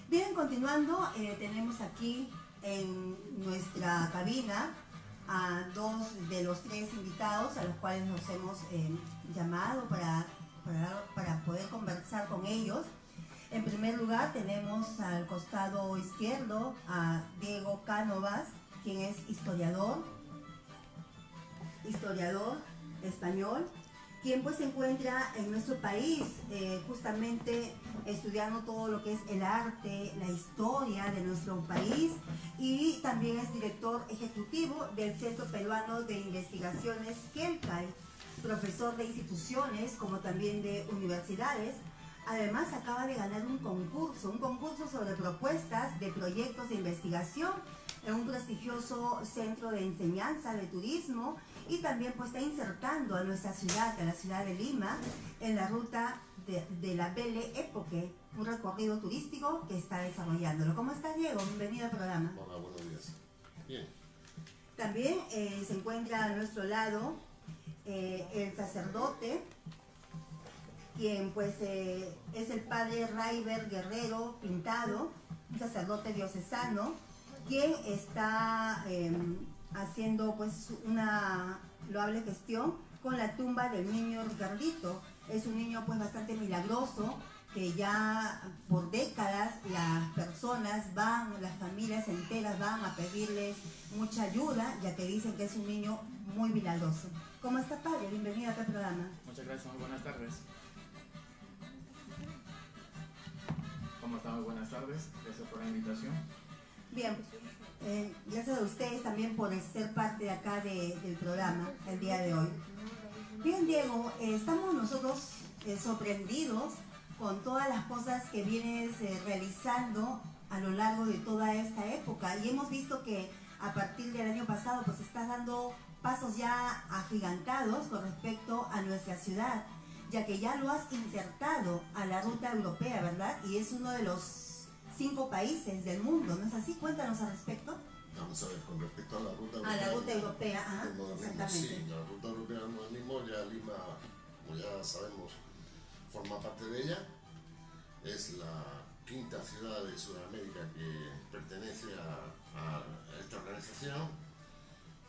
Bien, continuando, tenemos aquí en nuestra cabina a dos de los tres invitados a los cuales nos hemos llamado para poder conversar con ellos. En primer lugar tenemos al costado izquierdo a Diego Cánovas, quien es historiador español, quien pues se encuentra en nuestro país justamente estudiando todo lo que es el arte, la historia de nuestro país, y también es director ejecutivo del Centro Peruano de Investigaciones CELCAI, profesor de instituciones como también de universidades. Además acaba de ganar un concurso sobre propuestas de proyectos de investigación en un prestigioso centro de enseñanza de turismo, y también pues está insertando a nuestra ciudad, a la ciudad de Lima, en la ruta de la Belle Époque, un recorrido turístico que está desarrollándolo. ¿Cómo estás, Diego? Bienvenido al programa. Hola, buenos días. Bien. También se encuentra a nuestro lado el sacerdote, quien pues es el padre Raiber Guerrero Pintado, un sacerdote diocesano, quien está haciendo pues una loable gestión con la tumba del niño Ricardito. Es un niño pues bastante milagroso, que ya por décadas las personas van, las familias enteras van a pedirles mucha ayuda, ya que dicen que es un niño muy milagroso. ¿Cómo está, padre? Bienvenido a este programa. Muchas gracias, muy buenas tardes. ¿Cómo están? Muy buenas tardes, gracias por la invitación. Bien, gracias a ustedes también por ser parte de acá del programa el día de hoy. Bien, Diego, estamos nosotros sorprendidos con todas las cosas que vienes realizando a lo largo de toda esta época, y hemos visto que a partir del año pasado pues estás dando pasos ya agigantados con respecto a nuestra ciudad, ya que ya lo has insertado a la ruta europea, ¿verdad? Y es uno de los 5 países del mundo, ¿no es así? Cuéntanos al respecto. Vamos a ver, con respecto a la ruta europea. A la ruta europea, exactamente. Sí, la ruta europea del modernismo, ya Lima, como ya sabemos, forma parte de ella. Es la 5ª ciudad de Sudamérica que pertenece a esta organización.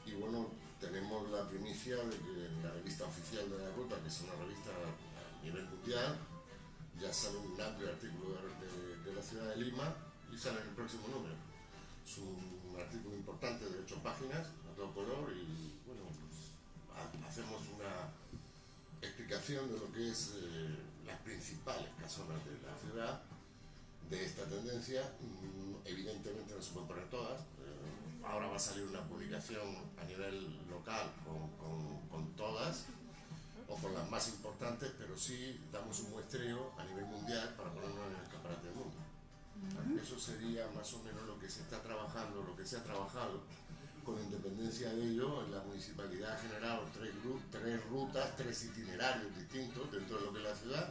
Y bueno, tenemos la primicia de que en la revista oficial de la ruta, que es una revista a nivel mundial, ya sale un amplio artículo de la ciudad de Lima, y sale en el próximo número. Es un artículo importante de 8 páginas, a todo color, y bueno, pues hacemos una explicación de lo que es las principales casonas de la ciudad, de esta tendencia. Evidentemente no se pueden poner todas. Ahora va a salir una publicación a nivel local con todas, o con las más importantes, pero sí damos un muestreo a nivel mundial para ponerlo en el escaparate del mundo. Eso sería más o menos lo que se está trabajando, lo que se ha trabajado. Con independencia de ello, en la municipalidad ha generado 3 rutas, 3 itinerarios distintos dentro de lo que es la ciudad.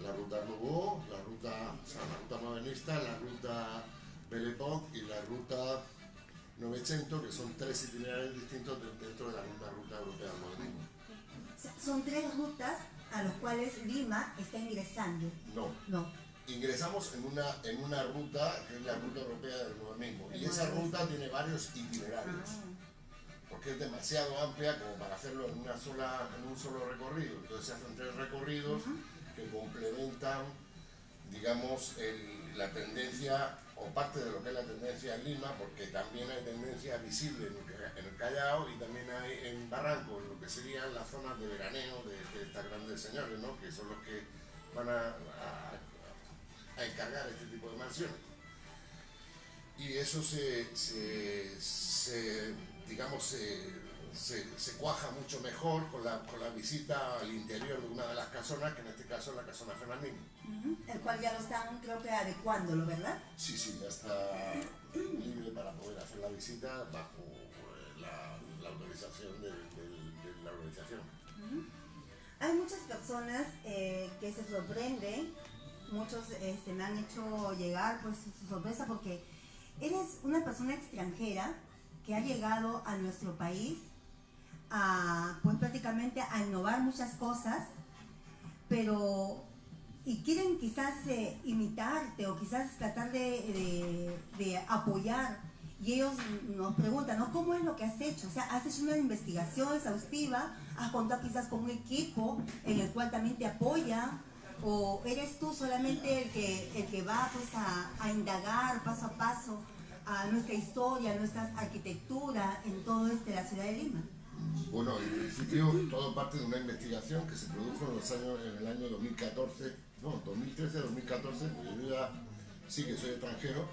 La ruta Nouveau, la ruta modernista, la ruta Belle Époque y la ruta Novecento, que son 3 itinerarios distintos dentro de la misma ruta europea del modernismo. Son 3 rutas a las cuales Lima está ingresando. No. Ingresamos en una ruta que es la ruta europea del modernismo, y esa ruta tiene varios itinerarios, porque es demasiado amplia como para hacerlo en un solo recorrido. Entonces se hacen 3 recorridos que complementan, digamos, la tendencia, o parte de lo que es la tendencia en Lima, porque también hay tendencia visible en el Callao, y también hay en Barranco, en lo que serían las zonas de veraneo de estas grandes señores, ¿no? Que son los que van a encargar este tipo de mansiones. Y eso se cuaja mucho mejor con la visita al interior de una de las casonas, que en este caso es la casona Fernandino. El cual ya lo están, creo que, adecuándolo, ¿verdad? Sí, ya está libre para poder hacer la visita bajo la autorización de la organización. Hay muchas personas que se sorprenden, muchos me han hecho llegar pues su sorpresa, porque eres una persona extranjera que ha llegado a nuestro país pues prácticamente a innovar muchas cosas, pero y quieren quizás imitarte o quizás tratar de apoyar. Y ellos nos preguntan, ¿no? ¿Cómo es lo que has hecho? O sea, ¿has hecho una investigación exhaustiva? ¿Has contado quizás con un equipo en el cual también te apoya? ¿O eres tú solamente el que va pues a indagar paso a paso a nuestra historia, a nuestra arquitectura en todo la ciudad de Lima? Bueno, en principio todo parte de una investigación que se produjo en el año 2014, no, 2013-2014, porque yo ya sí que soy extranjero,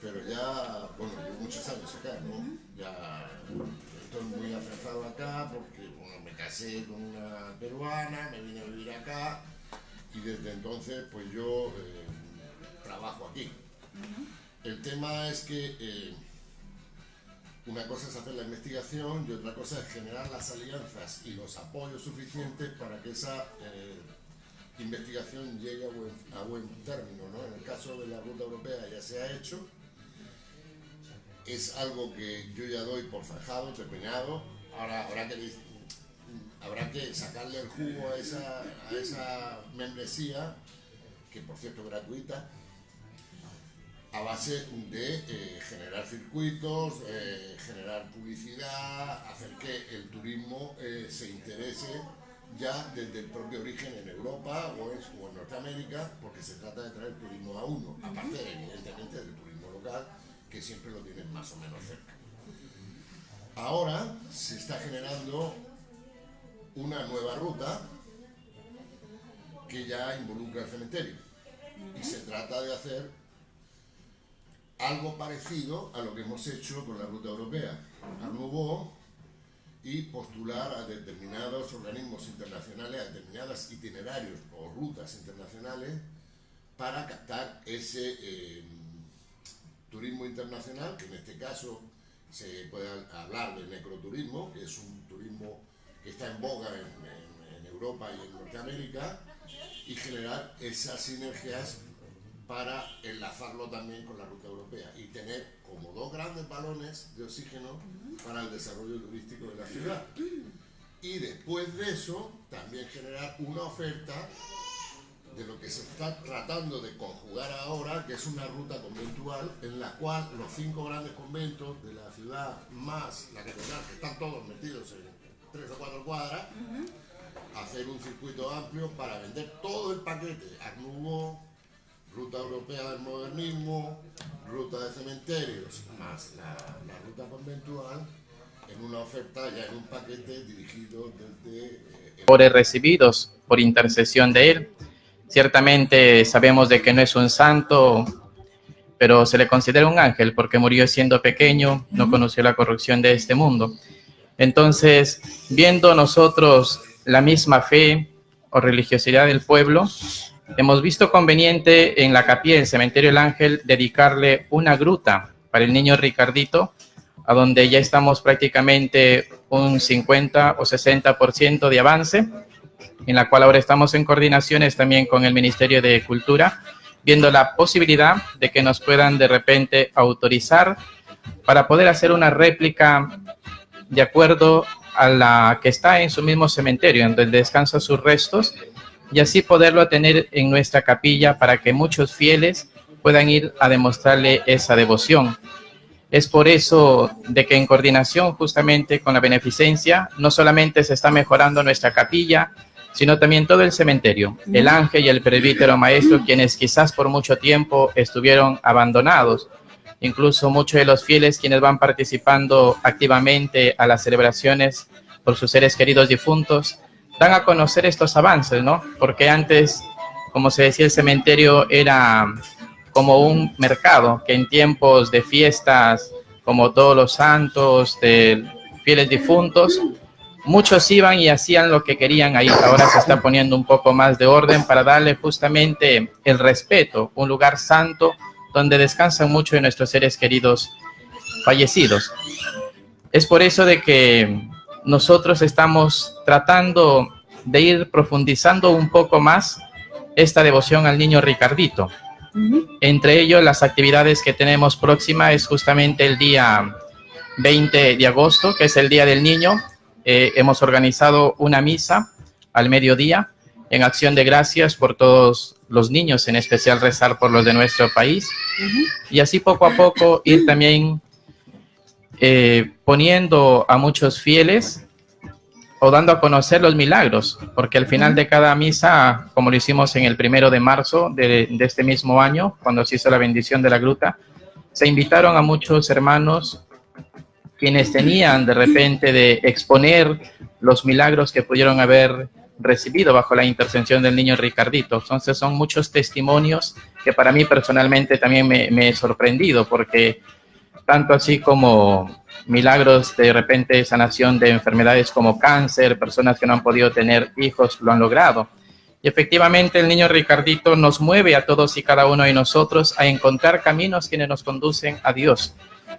pero ya, bueno, llevo muchos años acá, ¿no? Ya estoy muy afianzado acá porque, bueno, me casé con una peruana, me vine a vivir acá y desde entonces pues yo trabajo aquí. El tema es que una cosa es hacer la investigación y otra cosa es generar las alianzas y los apoyos suficientes para que esa investigación llegue a buen término, ¿no? En el caso de la ruta europea ya se ha hecho. Es algo que yo ya doy por zanjado, terminado. Ahora habrá que sacarle el jugo a esa membresía, que por cierto es gratuita, a base de generar circuitos, generar publicidad, hacer que el turismo se interese ya desde el propio origen en Europa o en Norteamérica, porque se trata de traer turismo a uno, aparte evidentemente del turismo local, que siempre lo tienen más o menos cerca. Ahora se está generando una nueva ruta que ya involucra el cementerio y se trata de hacer algo parecido a lo que hemos hecho con la ruta europea, Art Nouveau, y postular a determinados organismos internacionales, a determinados itinerarios o rutas internacionales para captar ese turismo internacional, que en este caso se puede hablar de necroturismo, que es un turismo que está en boga en Europa y en Norteamérica, y generar esas sinergias para enlazarlo también con la ruta europea y tener como dos grandes balones de oxígeno para el desarrollo turístico de la ciudad. Y después de eso, también generar una oferta de lo que se está tratando de conjugar ahora, que es una ruta conventual en la cual los 5 grandes conventos de la ciudad más la catedral, que están todos metidos en 3 o 4 cuadras, hacer un circuito amplio para vender todo el paquete Art Nouveau, ruta europea del modernismo, ruta de cementerios, más la ruta conventual, en una oferta ya en un paquete dirigido desde... recibidos por intercesión de él. Ciertamente sabemos de que no es un santo, pero se le considera un ángel porque murió siendo pequeño, no conoció la corrupción de este mundo. Entonces, viendo nosotros la misma fe o religiosidad del pueblo, hemos visto conveniente en la capilla del Cementerio del Ángel dedicarle una gruta para el niño Ricardito, a donde ya estamos prácticamente un 50 o 60% de avance, en la cual ahora estamos en coordinaciones también con el Ministerio de Cultura, viendo la posibilidad de que nos puedan de repente autorizar para poder hacer una réplica de acuerdo a la que está en su mismo cementerio, en donde descansan sus restos, y así poderlo tener en nuestra capilla para que muchos fieles puedan ir a demostrarle esa devoción. Es por eso de que en coordinación justamente con la beneficencia, no solamente se está mejorando nuestra capilla, sino también todo el cementerio, el ángel y el presbítero maestro, quienes quizás por mucho tiempo estuvieron abandonados. Incluso muchos de los fieles quienes van participando activamente a las celebraciones por sus seres queridos difuntos, dan a conocer estos avances, ¿no? Porque antes, como se decía, el cementerio era como un mercado, que en tiempos de fiestas, como todos los santos, de fieles difuntos, muchos iban y hacían lo que querían ahí. Ahora se está poniendo un poco más de orden para darle justamente el respeto, un lugar santo donde descansan muchos de nuestros seres queridos fallecidos. Es por eso de que nosotros estamos tratando de ir profundizando un poco más esta devoción al niño Ricardito. Entre ellos, las actividades que tenemos próxima es justamente el día 20 de agosto, que es el Día del Niño. Hemos organizado una misa al mediodía, en acción de gracias por todos los niños, en especial rezar por los de nuestro país, y así poco a poco ir también poniendo a muchos fieles o dando a conocer los milagros, porque al final de cada misa, como lo hicimos en el 1 de marzo de este mismo año, cuando se hizo la bendición de la gruta, se invitaron a muchos hermanos quienes tenían de repente de exponer los milagros que pudieron haber recibido bajo la intercesión del niño Ricardito. Entonces son muchos testimonios que para mí personalmente también me he sorprendido, porque tanto así como milagros de repente, sanación de enfermedades como cáncer, personas que no han podido tener hijos lo han logrado. Y efectivamente el niño Ricardito nos mueve a todos y cada uno de nosotros a encontrar caminos que nos conducen a Dios.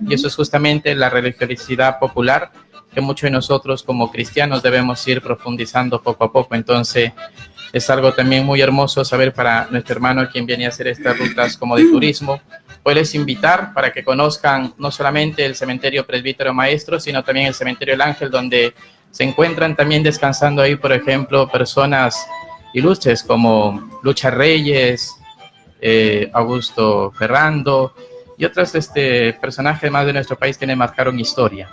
Y eso es justamente la religiosidad popular que muchos de nosotros como cristianos debemos ir profundizando poco a poco. Entonces es algo también muy hermoso saber para nuestro hermano quien viene a hacer estas rutas como de turismo, puedes invitar para que conozcan no solamente el cementerio Presbítero Maestro, sino también el cementerio El Ángel, donde se encuentran también descansando ahí, por ejemplo, personas ilustres como Lucha Reyes, Augusto Ferrando y otros personajes más de nuestro país que le marcaron historia.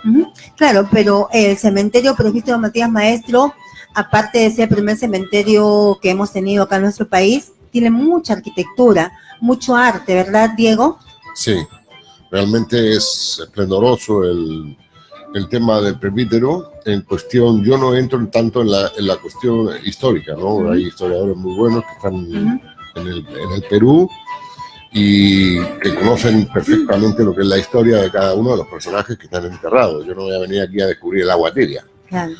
Claro, pero el cementerio Presbítero Matías Maestro, aparte de ser el primer cementerio que hemos tenido acá en nuestro país, tiene mucha arquitectura, mucho arte, ¿verdad, Diego? Sí, realmente es esplendoroso el tema del presbítero. En cuestión, yo no entro tanto en la cuestión histórica, ¿no? Hay historiadores muy buenos que están en el Perú y que conocen perfectamente lo que es la historia de cada uno de los personajes que están enterrados. Yo no voy a venir aquí a descubrir el agua tibia. Claro.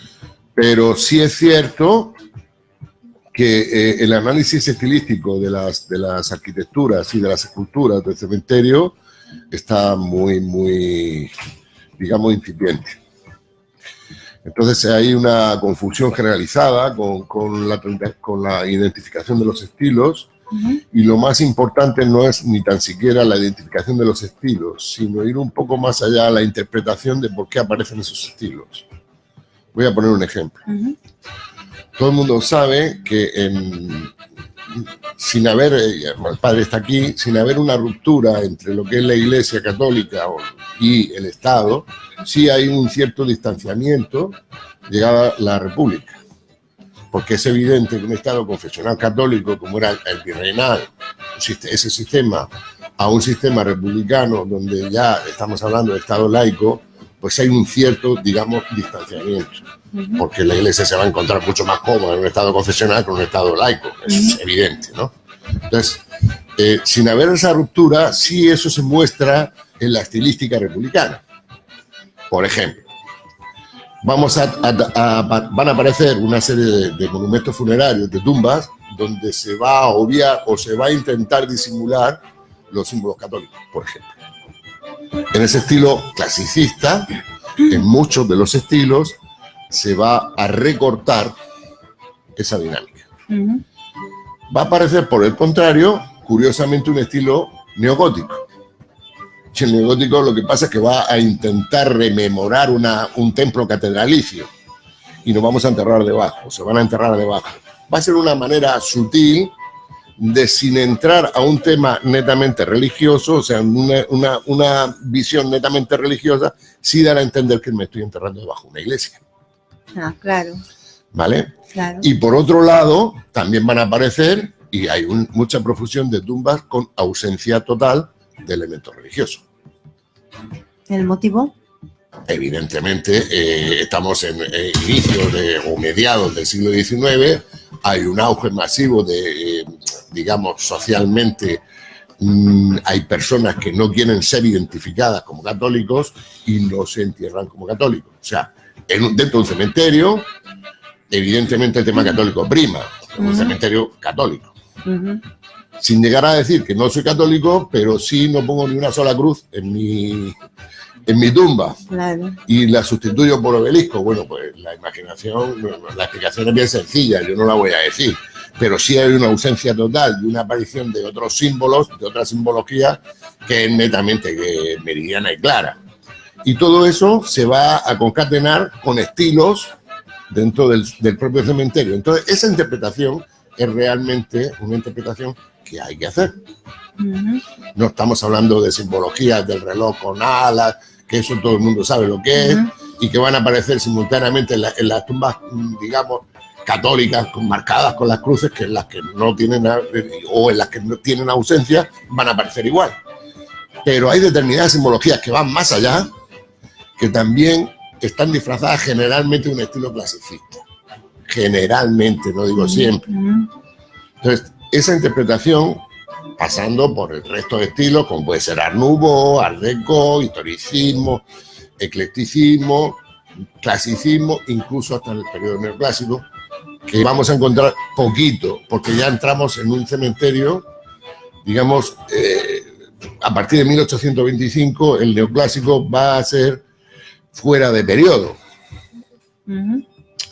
Pero sí es cierto que el análisis estilístico de las arquitecturas y de las esculturas del cementerio está muy, digamos, incipiente. Entonces hay una confusión generalizada con la identificación de los estilos, y lo más importante no es ni tan siquiera la identificación de los estilos, sino ir un poco más allá a la interpretación de por qué aparecen esos estilos. Voy a poner un ejemplo. Todo el mundo sabe que sin haber, el padre está aquí, sin haber una ruptura entre lo que es la Iglesia Católica y el Estado, sí hay un cierto distanciamiento llegada la República. Porque es evidente que un Estado confesional católico, como era el virreinal, ese sistema, a un sistema republicano donde ya estamos hablando de Estado laico, pues hay un cierto, digamos, distanciamiento. Porque la Iglesia se va a encontrar mucho más cómoda en un Estado confesional que en un Estado laico. Eso es evidente, ¿no? Entonces, sin haber esa ruptura, sí eso se muestra en la estilística republicana. Por ejemplo, van a aparecer una serie de monumentos funerarios, de tumbas, donde se va a obviar o se va a intentar disimular los símbolos católicos, por ejemplo. En ese estilo clasicista, en muchos de los estilos, se va a recortar esa dinámica. Va a aparecer, por el contrario, curiosamente, un estilo neogótico. Y el neogótico lo que pasa es que va a intentar rememorar un templo catedralicio y nos vamos a enterrar debajo, se van a enterrar debajo. Va a ser una manera sutil de, sin entrar a un tema netamente religioso, o sea, una visión netamente religiosa, sí dar a entender que me estoy enterrando debajo de una iglesia. Ah, claro. ¿Vale? Claro. Y por otro lado, también van a aparecer, y hay mucha profusión de tumbas con ausencia total de elementos religiosos. ¿El motivo? Evidentemente, estamos en inicios o mediados del siglo XIX, hay un auge masivo de, digamos, socialmente, hay personas que no quieren ser identificadas como católicos y no se entierran como católicos. O sea, dentro de un cementerio, evidentemente el tema católico prima, como un cementerio católico. Sin llegar a decir que no soy católico, pero sí no pongo ni una sola cruz en mi tumba. Claro. Y la sustituyo por obelisco. Bueno, pues la imaginación, la explicación es bien sencilla, yo no la voy a decir, pero sí hay una ausencia total y una aparición de otros símbolos, de otra simbología que es netamente meridiana y clara. Y todo eso se va a concatenar con estilos dentro del propio cementerio. Entonces, esa interpretación es realmente una interpretación que hay que hacer. No estamos hablando de simbologías del reloj con alas, que eso todo el mundo sabe lo que es, y que van a aparecer simultáneamente en las tumbas, digamos, católicas, marcadas con las cruces, que en las que no tienen, o en las que no tienen ausencia, van a aparecer igual. Pero hay determinadas simbologías que van más allá, que también están disfrazadas generalmente de un estilo clasicista. Generalmente, no digo siempre. Entonces, esa interpretación, pasando por el resto de estilos, como puede ser Art Nouveau, Art Deco, historicismo, eclecticismo, clasicismo, incluso hasta el periodo neoclásico, que vamos a encontrar poquito, porque ya entramos en un cementerio, digamos, a partir de 1825, el neoclásico va a ser fuera de periodo.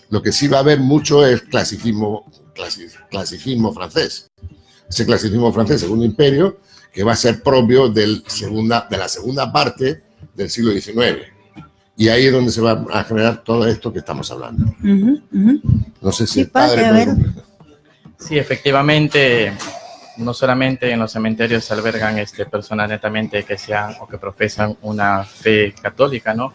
Lo que sí va a haber mucho es clasicismo francés. Ese clasicismo francés, Segundo Imperio, que va a ser propio de la segunda parte del siglo XIX. Y ahí es donde se va a generar todo esto que estamos hablando. No sé si Sí, el padre... a ver. Sí, efectivamente, no solamente en los cementerios se albergan personas netamente que sean o que profesan una fe católica, ¿no?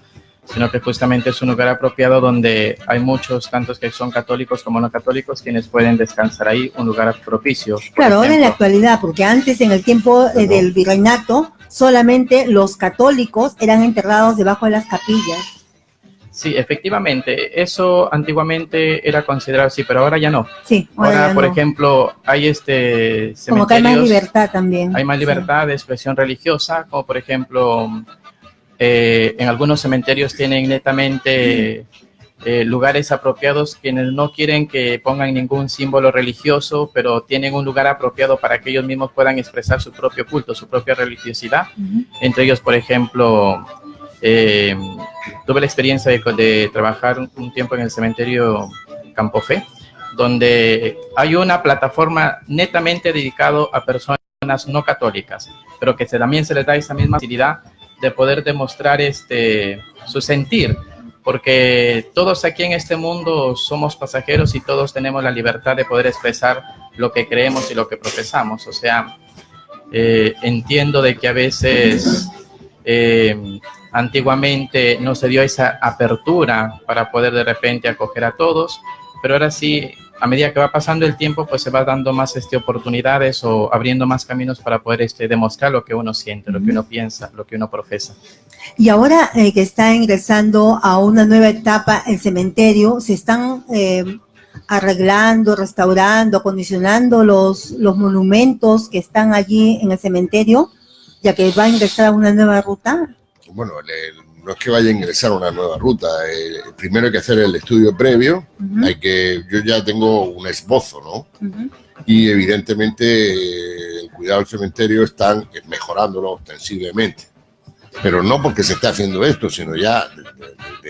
Sino que justamente es un lugar apropiado donde hay muchos, tantos que son católicos como no católicos, quienes pueden descansar ahí, un lugar propicio. Claro, ahora en la actualidad, porque antes en el tiempo del virreinato, solamente los católicos eran enterrados debajo de las capillas. Sí, efectivamente, eso antiguamente era considerado así, pero ahora ya no. Sí, ahora ya por no. ejemplo, hay cementerios. Como que hay más libertad también. Hay más libertad de expresión religiosa, como por ejemplo... en algunos cementerios tienen netamente lugares apropiados quienes no quieren que pongan ningún símbolo religioso, pero tienen un lugar apropiado para que ellos mismos puedan expresar su propio culto, su propia religiosidad. Entre ellos, por ejemplo, tuve la experiencia de trabajar un tiempo en el cementerio Campo Fe, donde hay una plataforma netamente dedicada a personas no católicas, pero que también se les da esa misma facilidad de poder demostrar su sentir, porque todos aquí en este mundo somos pasajeros y todos tenemos la libertad de poder expresar lo que creemos y lo que profesamos. O sea, entiendo de que a veces antiguamente no se dio esa apertura para poder de repente acoger a todos, pero ahora sí, a medida que va pasando el tiempo, pues se va dando más oportunidades o abriendo más caminos para poder demostrar lo que uno siente, lo que uno piensa, lo que uno profesa. Y ahora que está ingresando a una nueva etapa el cementerio, se están arreglando, restaurando, acondicionando los monumentos que están allí en el cementerio, ya que va a ingresar a una nueva ruta. Bueno, no es que vaya a ingresar a una nueva ruta. Primero hay que hacer el estudio previo. Yo ya tengo un esbozo, ¿no? Y evidentemente el cuidado del cementerio están mejorándolo ostensiblemente. Pero no porque se esté haciendo esto, sino ya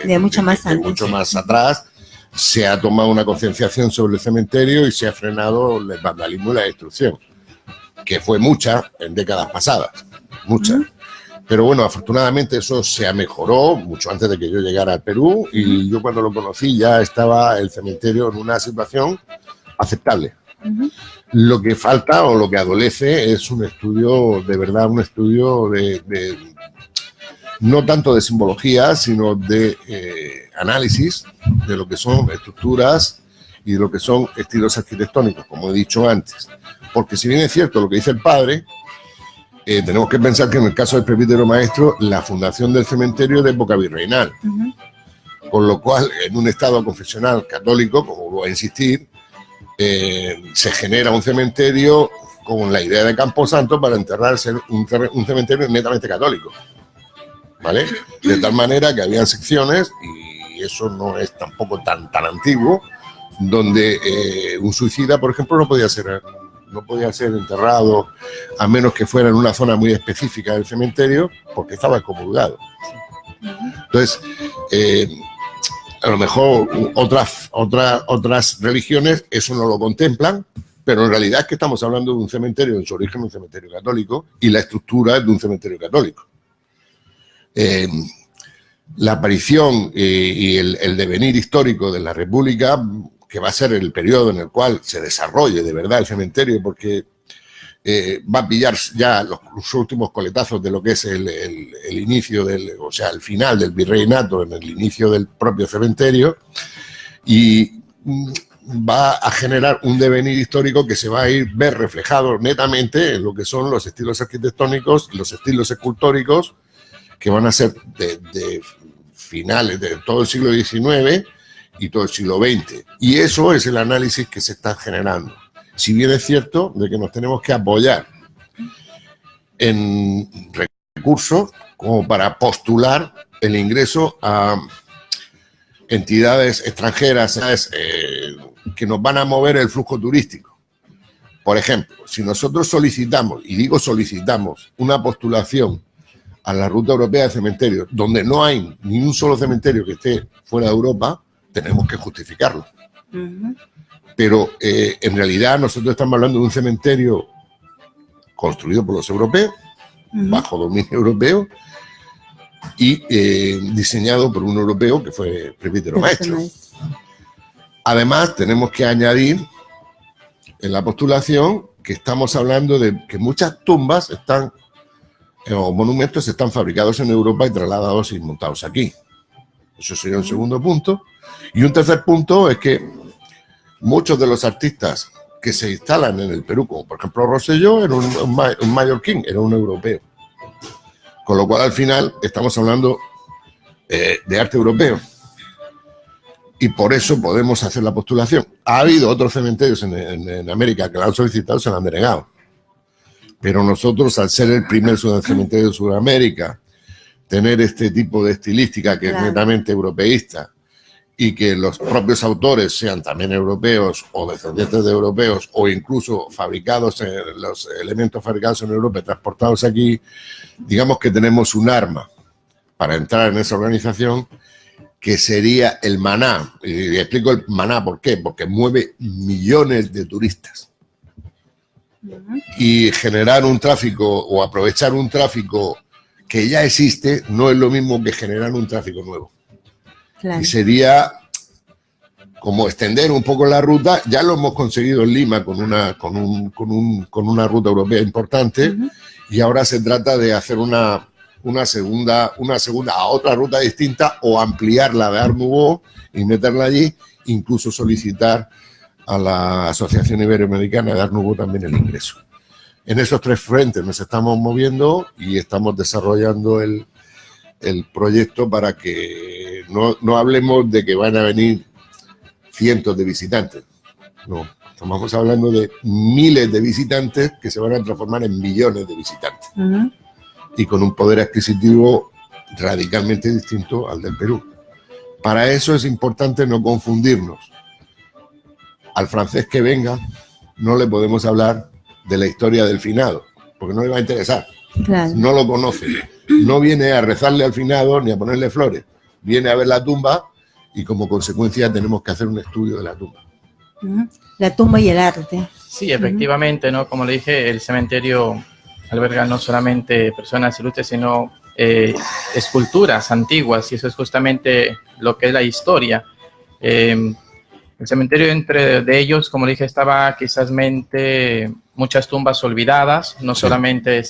de mucho más antes. Mucho más atrás se ha tomado una concienciación sobre el cementerio y se ha frenado el vandalismo y la destrucción, que fue mucha en décadas pasadas, mucha. Pero bueno, afortunadamente eso se mejoró mucho antes de que yo llegara al Perú, y yo cuando lo conocí ya estaba el cementerio en una situación aceptable. Lo que falta o lo que adolece es un estudio, de verdad, un estudio no tanto de simbología, sino de análisis de lo que son estructuras y de lo que son estilos arquitectónicos, como he dicho antes. Porque si bien es cierto lo que dice el padre, tenemos que pensar que en el caso del presbítero maestro, la fundación del cementerio es de época virreinal. Con lo cual, en un estado confesional católico, como voy a insistir, se genera un cementerio con la idea de Camposanto para enterrarse un cementerio netamente católico, ¿vale? De tal manera que habían secciones, y eso no es tampoco tan antiguo, donde un suicida, por ejemplo, no podía ser enterrado a menos que fuera en una zona muy específica del cementerio, porque estaba excomulgado. Entonces, a lo mejor otras religiones eso no lo contemplan, pero en realidad es que estamos hablando de un cementerio, en su origen un cementerio católico, y la estructura es de un cementerio católico. La aparición y el devenir histórico de la República que va a ser el periodo en el cual se desarrolle de verdad el cementerio, porque va a pillar ya los últimos coletazos de lo que es el inicio o sea, el final del virreinato, en el inicio del propio cementerio, y va a generar un devenir histórico que se va a ver reflejado netamente en lo que son los estilos arquitectónicos y los estilos escultóricos que van a ser de finales de todo el siglo XIX y todo el siglo XX. Y eso es el análisis que se está generando. Si bien es cierto de que nos tenemos que apoyar en recursos como para postular el ingreso a entidades extranjeras que nos van a mover el flujo turístico. Por ejemplo, si nosotros solicitamos, y digo solicitamos, una postulación a la Ruta Europea de Cementerios, donde no hay ni un solo cementerio que esté fuera de Europa, tenemos que justificarlo. Pero en realidad nosotros estamos hablando de un cementerio construido por los europeos, bajo dominio europeo, y diseñado por un europeo que fue Presbítero Maestro. Además, tenemos que añadir en la postulación que estamos hablando de que muchas tumbas o monumentos están fabricados en Europa y trasladados y montados aquí. Eso sería un segundo punto. Y un tercer punto es que muchos de los artistas que se instalan en el Perú, como por ejemplo Rosselló, era un mallorquín, era un europeo. Con lo cual, al final, estamos hablando de arte europeo. Y por eso podemos hacer la postulación. Ha habido otros cementerios en América que la han solicitado, se la han denegado. Pero nosotros, al ser el primer cementerio de Sudamérica, tener este tipo de estilística que es netamente europeísta, y que los propios autores sean también europeos o descendientes de europeos, o incluso fabricados, los elementos fabricados en Europa y transportados aquí, digamos que tenemos un arma para entrar en esa organización, que sería el Maná. Y explico el Maná, ¿por qué? Porque mueve millones de turistas. Y generar un tráfico o aprovechar un tráfico que ya existe no es lo mismo que generar un tráfico nuevo. Claro. Y sería como extender un poco la ruta. Ya lo hemos conseguido en Lima con una ruta europea importante, y ahora se trata de hacer una segunda a otra ruta distinta, o ampliar la de Art Nouveau y meterla allí, incluso solicitar a la Asociación Iberoamericana de Art Nouveau también el ingreso. En esos tres frentes nos estamos moviendo y estamos desarrollando el proyecto para que no hablemos de que van a venir cientos de visitantes. No, estamos hablando de miles de visitantes que se van a transformar en millones de visitantes. Y con un poder adquisitivo radicalmente distinto al del Perú. Para eso es importante no confundirnos. Al francés que venga no le podemos hablar de la historia del finado, porque no le va a interesar. Claro. No lo conoce. No viene a rezarle al finado ni a ponerle flores. Viene a ver la tumba, y como consecuencia tenemos que hacer un estudio de la tumba. La tumba y el arte. Sí, efectivamente, ¿no? Como le dije, el cementerio alberga no solamente personas ilustres, sino esculturas antiguas, y eso es justamente lo que es la historia. El cementerio, entre de ellos, como dije, estaba quizás muchas tumbas olvidadas, no solamente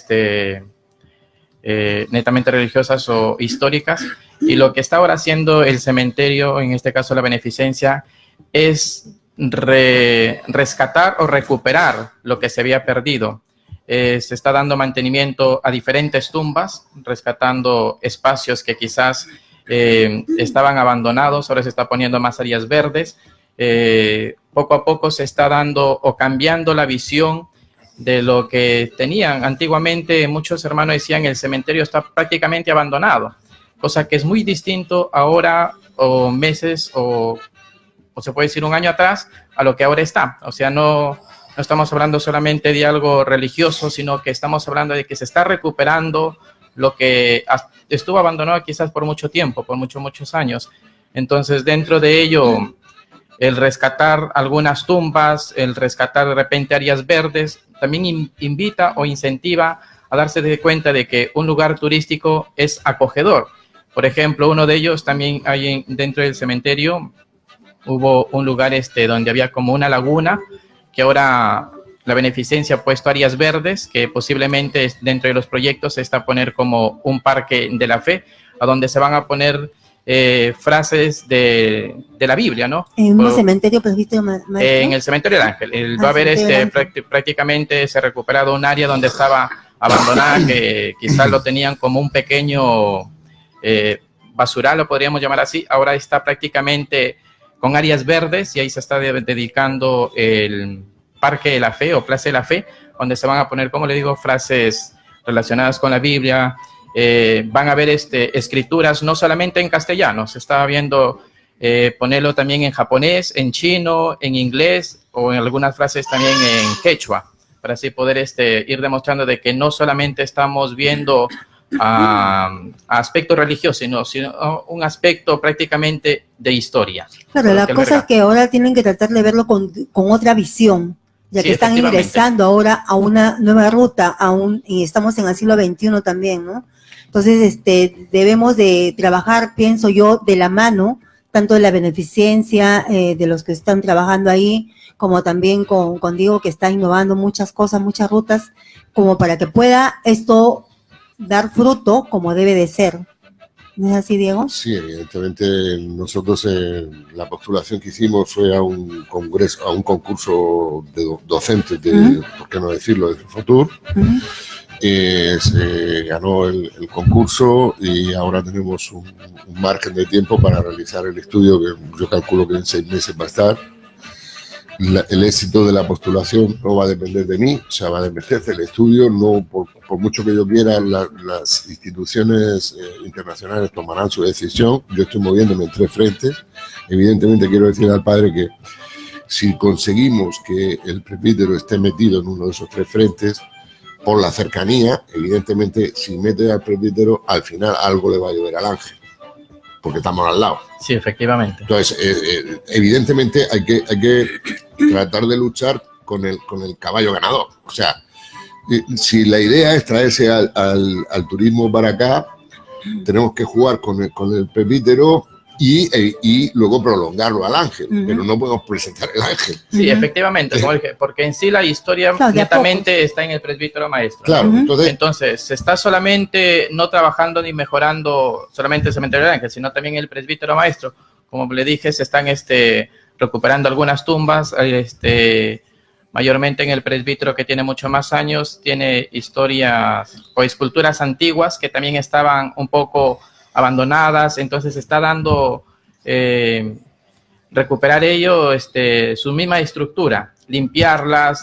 netamente religiosas o históricas, y lo que está ahora haciendo el cementerio, en este caso la beneficencia, es rescatar o recuperar lo que se había perdido. Se está dando mantenimiento a diferentes tumbas, rescatando espacios que quizás estaban abandonados, ahora se está poniendo más áreas verdes. Poco a poco se está dando o cambiando la visión de lo que tenían. Antiguamente muchos hermanos decían el cementerio está prácticamente abandonado, cosa que es muy distinto ahora, o meses, o se puede decir un año atrás, a lo que ahora está. O sea, no estamos hablando solamente de algo religioso, sino que estamos hablando de que se está recuperando lo que estuvo abandonado quizás por mucho tiempo, por muchos años. Entonces, dentro de ello, el rescatar algunas tumbas, el rescatar de repente áreas verdes, también invita o incentiva a darse de cuenta de que un lugar turístico es acogedor. Por ejemplo, uno de ellos también hay dentro del cementerio, hubo un lugar donde había como una laguna, que ahora la beneficencia ha puesto áreas verdes, que posiblemente dentro de los proyectos se está a poner como un parque de la fe, a donde se van a poner frases de la Biblia, ¿no? En un cementerio, presbítero maestro. En el cementerio del Ángel. Va a haber prácticamente se ha recuperado un área donde estaba abandonada, que quizás lo tenían como un pequeño basural, lo podríamos llamar así. Ahora está prácticamente con áreas verdes y ahí se está dedicando el Parque de la Fe o Plaza de la Fe, donde se van a poner, como le digo, frases relacionadas con la Biblia. Van a haber escrituras no solamente en castellano, se está viendo ponerlo también en japonés, en chino, en inglés o en algunas frases también en quechua, para así poder ir demostrando de que no solamente estamos viendo aspectos religiosos, sino un aspecto prácticamente de historia. Claro, la cosa es que ahora tienen que tratar de verlo con otra visión, ya que están ingresando ahora a una nueva ruta, y estamos en el siglo XXI también, ¿no? Entonces, debemos de trabajar, pienso yo, de la mano, tanto de la beneficencia, de los que están trabajando ahí, como también con Diego, que está innovando muchas cosas, muchas rutas, como para que pueda esto dar fruto como debe de ser. ¿No es así, Diego? Sí, evidentemente nosotros la postulación que hicimos fue a un congreso, a un concurso de docentes de, ¿por qué no decirlo?, de Futur. Se ganó el concurso y ahora tenemos un margen de tiempo para realizar el estudio, que yo calculo que en 6 meses va a estar. El éxito de la postulación no va a depender de mí, o sea, va a depender del estudio. No, por mucho que yo quiera, las instituciones internacionales tomarán su decisión. Yo estoy moviéndome en 3 frentes. Evidentemente quiero decir al padre que si conseguimos que el presbítero esté metido en uno de esos 3 frentes, por la cercanía, evidentemente, si mete al presbítero, al final algo le va a llover al ángel, porque estamos al lado. Sí, efectivamente. Entonces, evidentemente hay que tratar de luchar con el caballo ganador. O sea, si la idea es traerse al turismo para acá, tenemos que jugar con el presbítero y luego prolongarlo al ángel, pero no podemos presentar el ángel. Sí, efectivamente, porque en sí la historia netamente está en el presbítero maestro. Claro, entonces se está solamente no trabajando ni mejorando solamente el cementerio del ángel, sino también el presbítero maestro. Como le dije, se están recuperando algunas tumbas, mayormente en el presbítero, que tiene mucho más años, tiene historias o esculturas antiguas que también estaban un poco abandonadas, entonces está dando recuperar ello, su misma estructura, limpiarlas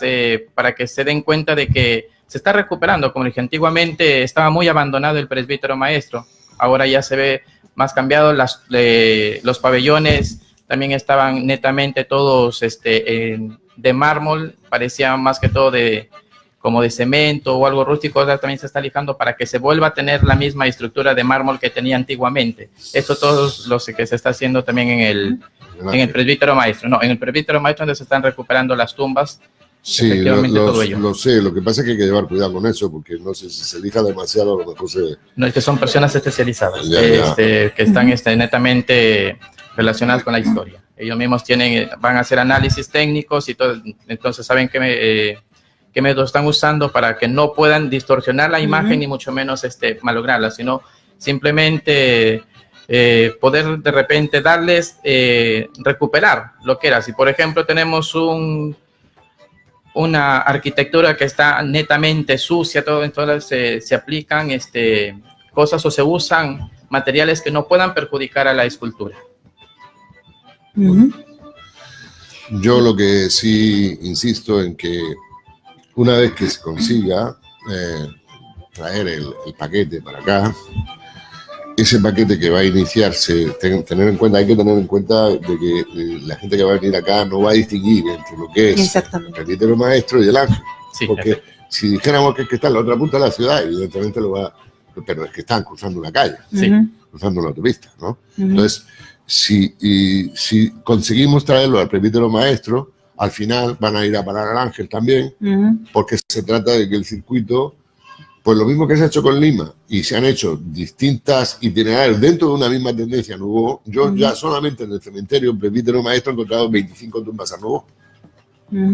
para que se den cuenta de que se está recuperando. Como dije, antiguamente estaba muy abandonado el presbítero maestro, ahora ya se ve más cambiado. Los pabellones también estaban netamente todos de mármol, parecían más que todo como de cemento o algo rústico. Ahora también se está lijando para que se vuelva a tener la misma estructura de mármol que tenía antiguamente. Eso todo lo que se está haciendo también en el presbítero maestro. No, en el presbítero maestro, donde se están recuperando las tumbas. Sí, lo sé. Lo que pasa es que hay que llevar cuidado con eso, porque no sé, si se elija demasiado, a lo mejor se... No, es que son personas especializadas, ya. Que están netamente relacionadas con la historia. Ellos mismos van a hacer análisis técnicos y todo, entonces saben qué métodos están usando para que no puedan distorsionar la imagen ni mucho menos malograrla, sino simplemente poder de repente darles, recuperar lo que era. Si por ejemplo tenemos una arquitectura que está netamente sucia, todo, entonces se aplican cosas o se usan materiales que no puedan perjudicar a la escultura. Yo lo que sí insisto en que una vez que se consiga traer el paquete para acá, ese paquete que va a iniciarse, hay que tener en cuenta de que la gente que va a venir acá no va a distinguir entre lo que es el presbítero maestro y el ángel. Sí, porque si dijéramos que está en la otra punta de la ciudad, evidentemente lo va, pero es que están cruzando una calle, cruzando la autopista, ¿no? Entonces, si conseguimos traerlo al presbítero maestro, al final van a ir a parar al ángel también, porque se trata de que el circuito Pues lo mismo que se ha hecho con Lima y se han hecho distintas itinerarios dentro de una misma tendencia Nouveau. Yo ya solamente en el cementerio Presbítero Maestro he encontrado 25 tumbas a Nouveau,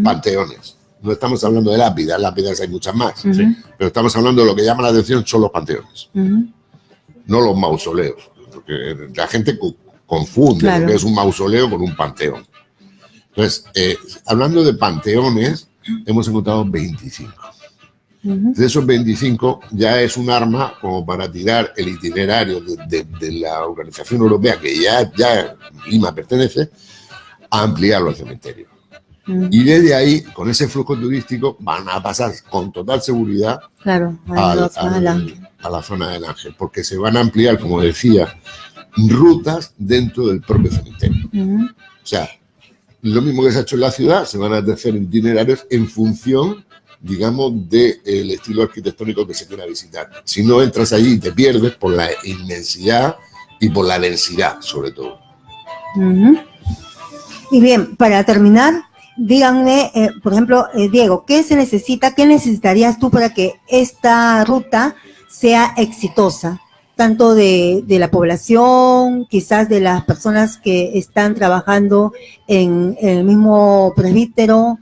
panteones. No estamos hablando de lápidas hay muchas más, pero estamos hablando de lo que llama la atención son los panteones, no los mausoleos, porque la gente confunde lo que es un mausoleo con un panteón. Entonces, hablando de panteones, hemos encontrado 25. De esos 25 ya es un arma como para tirar el itinerario de la organización europea que ya Lima pertenece a ampliarlo al cementerio. Y desde ahí, con ese flujo turístico, van a pasar con total seguridad a la zona del Ángel, porque se van a ampliar, como decía, rutas dentro del propio cementerio. O sea, lo mismo que se ha hecho en la ciudad, se van a hacer itinerarios en función, digamos, del estilo arquitectónico que se quiera visitar. Si no entras allí, te pierdes por la inmensidad y por la densidad, sobre todo. Y bien, para terminar, díganme, por ejemplo, Diego, ¿qué necesitarías tú para que esta ruta sea exitosa? Tanto de la población, quizás de las personas que están trabajando en el mismo presbítero.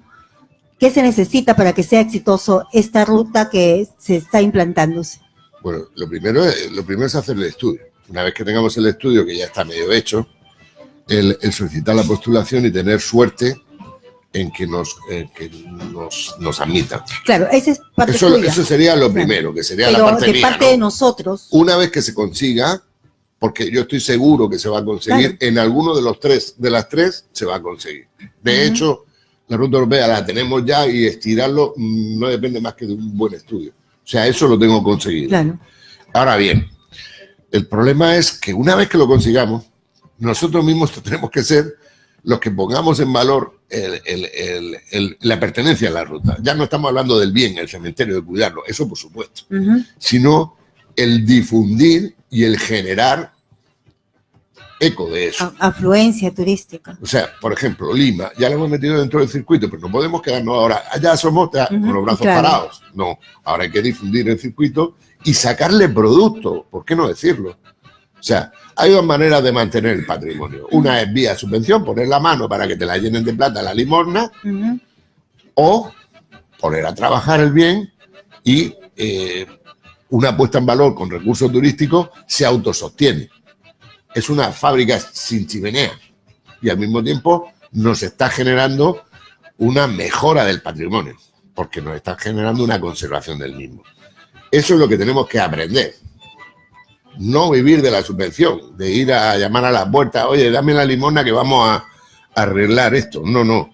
¿Qué se necesita para que sea exitoso esta ruta que se está implantándose? Bueno, lo primero es hacer el estudio. Una vez que tengamos el estudio, que ya está medio hecho, el solicitar la postulación y tener suerte en que nos admitan. Claro, esa es parte tuya. Eso sería lo primero, que sería la parte mía, parte de nosotros. Una vez que se consiga, porque yo estoy seguro que se va a conseguir, en alguno de las tres se va a conseguir. De hecho, la ruta europea la tenemos ya y estirarlo no depende más que de un buen estudio. O sea, eso lo tengo conseguido. Claro. Ahora bien, el problema es que una vez que lo consigamos, nosotros mismos tenemos que ser los que pongamos en valor la pertenencia a la ruta. Ya no estamos hablando del bien, el cementerio, de cuidarlo, eso por supuesto, sino el difundir y el generar eco de eso. Afluencia turística. O sea, por ejemplo, Lima, ya lo hemos metido dentro del circuito, pero no podemos quedarnos ahora, allá somos con los brazos parados. No, ahora hay que difundir el circuito y sacarle producto, ¿por qué no decirlo? O sea, hay dos maneras de mantener el patrimonio. Una es vía subvención, poner la mano para que te la llenen de plata la limosna, o poner a trabajar el bien y una puesta en valor con recursos turísticos se autosostiene. Es una fábrica sin chimenea y al mismo tiempo nos está generando una mejora del patrimonio, porque nos está generando una conservación del mismo. Eso es lo que tenemos que aprender. No vivir de la subvención, de ir a llamar a la puerta, oye, dame la limosna que vamos a arreglar esto. No.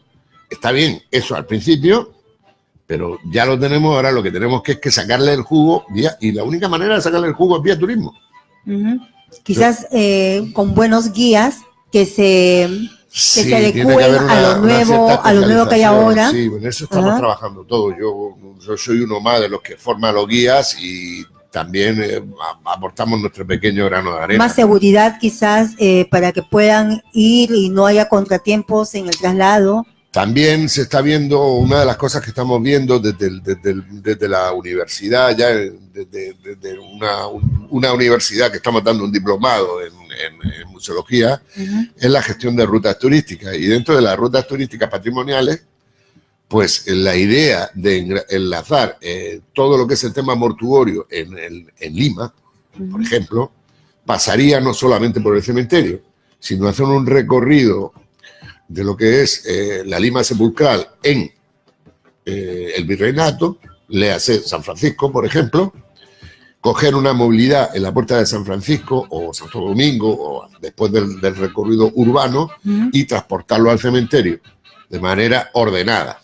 Está bien eso al principio, pero ya lo tenemos, ahora lo que tenemos es que sacarle el jugo, y la única manera de sacarle el jugo es vía turismo. Quizás con buenos guías que se adecúen a lo nuevo que hay ahora. Sí, en eso estamos trabajando todos. Yo soy uno más de los que forma los guías y también aportamos nuestro pequeño grano de arena. Más seguridad quizás para que puedan ir y no haya contratiempos en el traslado. También se está viendo, una de las cosas que estamos viendo desde la universidad, ya desde una universidad que estamos dando un diplomado en museología, es la gestión de rutas turísticas. Y dentro de las rutas turísticas patrimoniales, pues la idea de enlazar todo lo que es el tema mortuorio en Lima, por ejemplo, pasaría no solamente por el cementerio, sino hacer un recorrido de lo que es la Lima sepulcral en el Virreinato, léase San Francisco, por ejemplo, coger una movilidad en la Puerta de San Francisco o Santo Domingo, o después del recorrido urbano, y transportarlo al cementerio de manera ordenada.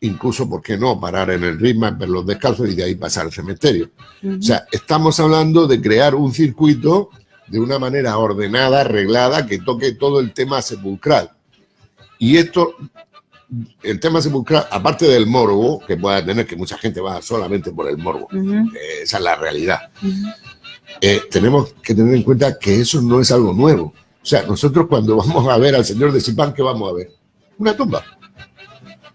Incluso, ¿por qué no?, parar en el Risma, ver los descalzos y de ahí pasar al cementerio. O sea, estamos hablando de crear un circuito de una manera ordenada, arreglada, que toque todo el tema sepulcral. Y esto, el tema sepulcral, aparte del morbo, que pueda tener, que mucha gente va solamente por el morbo, esa es la realidad, tenemos que tener en cuenta que eso no es algo nuevo. O sea, nosotros cuando vamos a ver al señor de Zipán, ¿qué vamos a ver? Una tumba.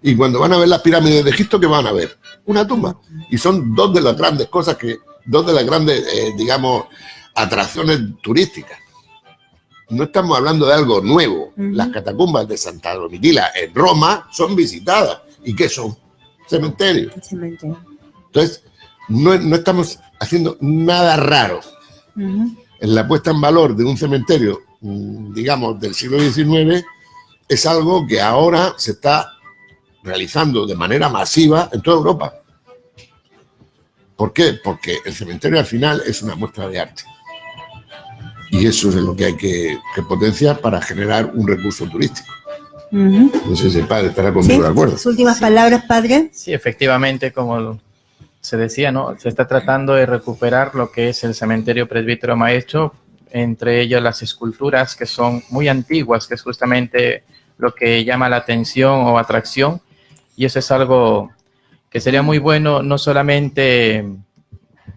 Y cuando van a ver las pirámides de Egipto, ¿qué van a ver? una tumba. Y son dos de las grandes cosas dos de las grandes, digamos, atracciones turísticas. No estamos hablando de algo nuevo. Las catacumbas de Santa Domitila en Roma son visitadas. ¿Y qué son? Cementerios. Entonces, no estamos haciendo nada raro. En la puesta en valor de un cementerio, digamos, del siglo XIX, es algo que ahora se está realizando de manera masiva en toda Europa. ¿Por qué? Porque el cementerio al final es una muestra de arte. Y eso es lo que hay que potenciar para generar un recurso turístico. No sé si el padre estará conmigo de acuerdo. ¿Sus últimas palabras, padre? Sí, efectivamente, como se decía, ¿no? Se está tratando de recuperar lo que es el cementerio Presbítero Maestro, entre ellas las esculturas que son muy antiguas, que es justamente lo que llama la atención o atracción, y eso es algo que sería muy bueno, no solamente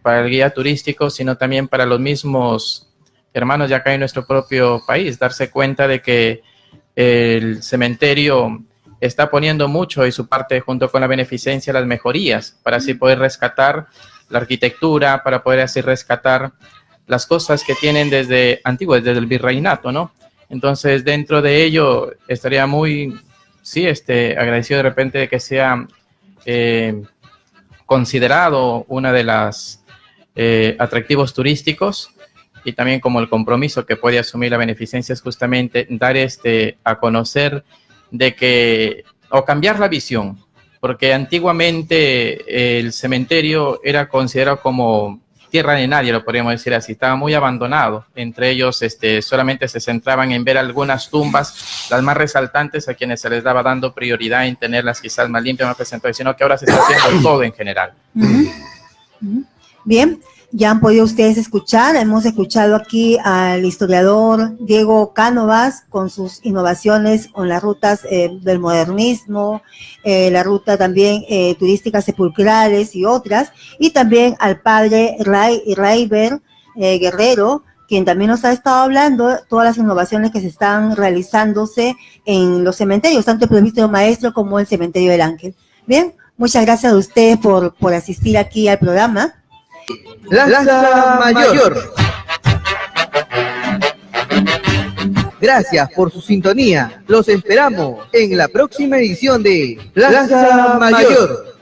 para el guía turístico, sino también para los mismos hermanos de acá en nuestro propio país, darse cuenta de que el cementerio está poniendo mucho de su parte junto con la beneficencia, las mejorías, para así poder rescatar la arquitectura, para poder así rescatar las cosas que tienen desde antiguas, desde el virreinato, ¿no? Entonces, dentro de ello, estaría muy, sí, agradecido de repente de que sea considerado una de las atractivos turísticos, y también como el compromiso que puede asumir la beneficencia es justamente dar a conocer de que, o cambiar la visión, porque antiguamente el cementerio era considerado como tierra de nadie, lo podríamos decir así, estaba muy abandonado. Entre ellos solamente se centraban en ver algunas tumbas, las más resaltantes, a quienes se les daba dando prioridad en tenerlas quizás más limpias, más presentadas, sino que ahora se está haciendo todo en general. Bien, ya han podido ustedes escuchar, hemos escuchado aquí al historiador Diego Cánovas con sus innovaciones con las rutas del modernismo, la ruta también turísticas sepulcrales y otras, y también al padre Raiber Guerrero, quien también nos ha estado hablando de todas las innovaciones que se están realizándose en los cementerios, tanto el Presbítero Maestro como el Cementerio del Ángel. Bien, muchas gracias a ustedes por asistir aquí al programa. Plaza Mayor. Gracias por su sintonía. Los esperamos en la próxima edición de Plaza Mayor.